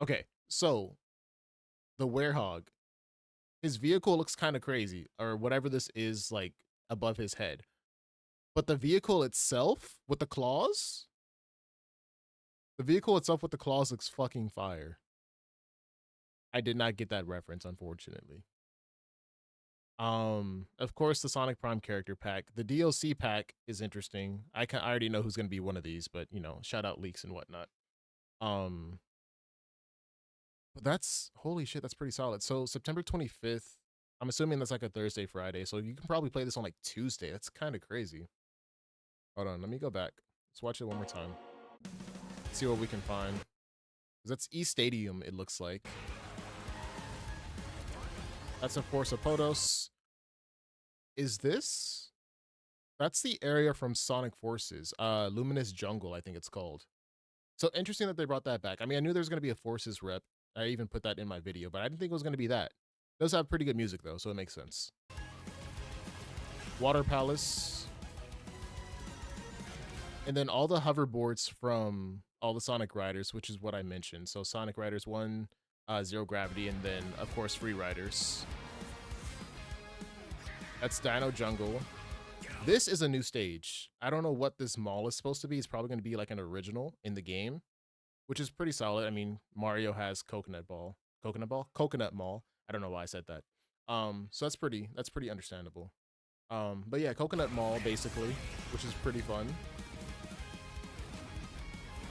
Okay, so the Werehog, his vehicle looks kind of crazy, or whatever this is like above his head. But the vehicle itself with the claws looks fucking fire. I did not get that reference, unfortunately. Of course, the Sonic Prime character pack. The DLC pack is interesting. I already know who's gonna be one of these, but you know, shout out leaks and whatnot. Um, but that's holy shit, that's pretty solid. So September 25th. I'm assuming that's like a Thursday, Friday. So you can probably play this on like Tuesday. That's kind of crazy. Hold on, let me go back. Let's watch it one more time. See what we can find. That's East Stadium, it looks like. That's of course a Podos. Is this? That's the area from Sonic Forces. Luminous Jungle, I think it's called. So interesting that they brought that back. I mean, I knew there was going to be a Forces rep. I even put that in my video, but I didn't think it was going to be that. It does have pretty good music though, so it makes sense. Water Palace. And then all the hoverboards from all the Sonic Riders, which is what I mentioned. So Sonic Riders 1, Zero Gravity, and then of course Free Riders. That's Dino Jungle. This is a new stage. I don't know what this mall is supposed to be. It's probably going to be like an original in the game, which is pretty solid. I mean, Mario has Coconut Mall. I don't know why I said that. So that's pretty understandable. But yeah, Coconut Mall basically, which is pretty fun.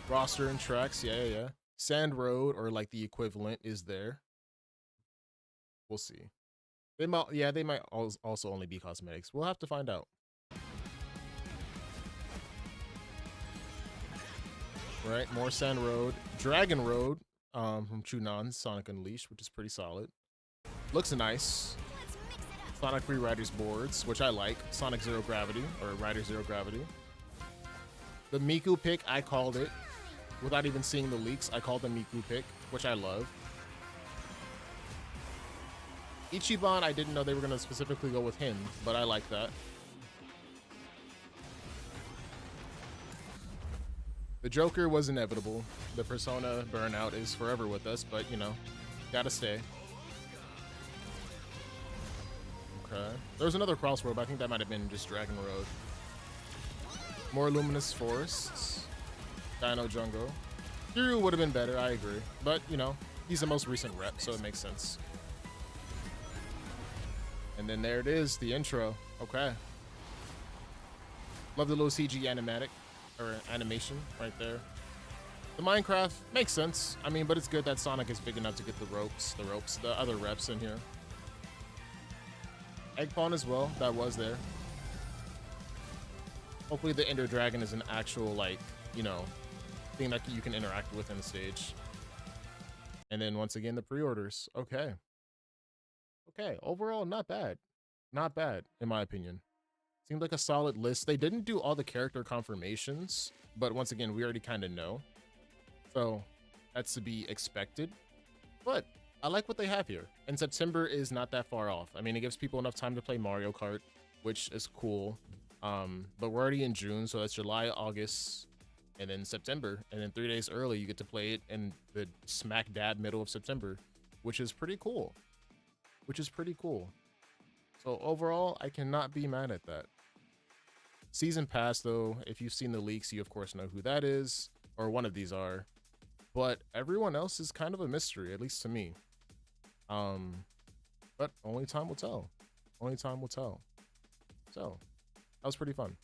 Roster and tracks, yeah. Sand Road, or like the equivalent, is there. We'll see. They might also only be cosmetics. We'll have to find out. Right, more Sand Road, Dragon Road, from Chunon's Sonic Unleashed, which is pretty solid. Looks nice. Sonic Free Riders boards, which I like. Sonic Zero Gravity, or Rider Zero Gravity. The Miku pick, I called it. Without even seeing the leaks, I called the Miku pick, which I love. Ichiban, I didn't know they were going to specifically go with him, but I like that. The Joker was inevitable. The Persona burnout is forever with us, but you know, gotta stay. Okay. There was another crossroad, but I think that might have been just Dragon Road. More Luminous Forests. Dino Jungle. Kiryu would have been better, I agree. But, you know, he's the most recent rep, so it makes sense. And then there it is, the intro. Okay. Love the little CG animatic, or animation right there. The Minecraft makes sense. I mean, but it's good that Sonic is big enough to get the other reps in here. Egg Pawn as well, that was there. Hopefully the Ender Dragon is an actual, like, you know, thing that you can interact with in the stage. And then once again, the pre-orders. Okay. Okay, overall, not bad. Not bad, in my opinion. Seemed like a solid list. They didn't do all the character confirmations, but once again, we already kind of know. So that's to be expected. But I like what they have here. And September is not that far off. I mean, it gives people enough time to play Mario Kart, which is cool. But we're already in June, so that's July, August, and then September. And then 3 days early, you get to play it in the smack dab middle of September, which is pretty cool. So overall, I cannot be mad at that. Season Pass, though, if you've seen the leaks, you of course know who that is, or one of these are. But everyone else is kind of a mystery, at least to me. But only time will tell. So that was pretty fun.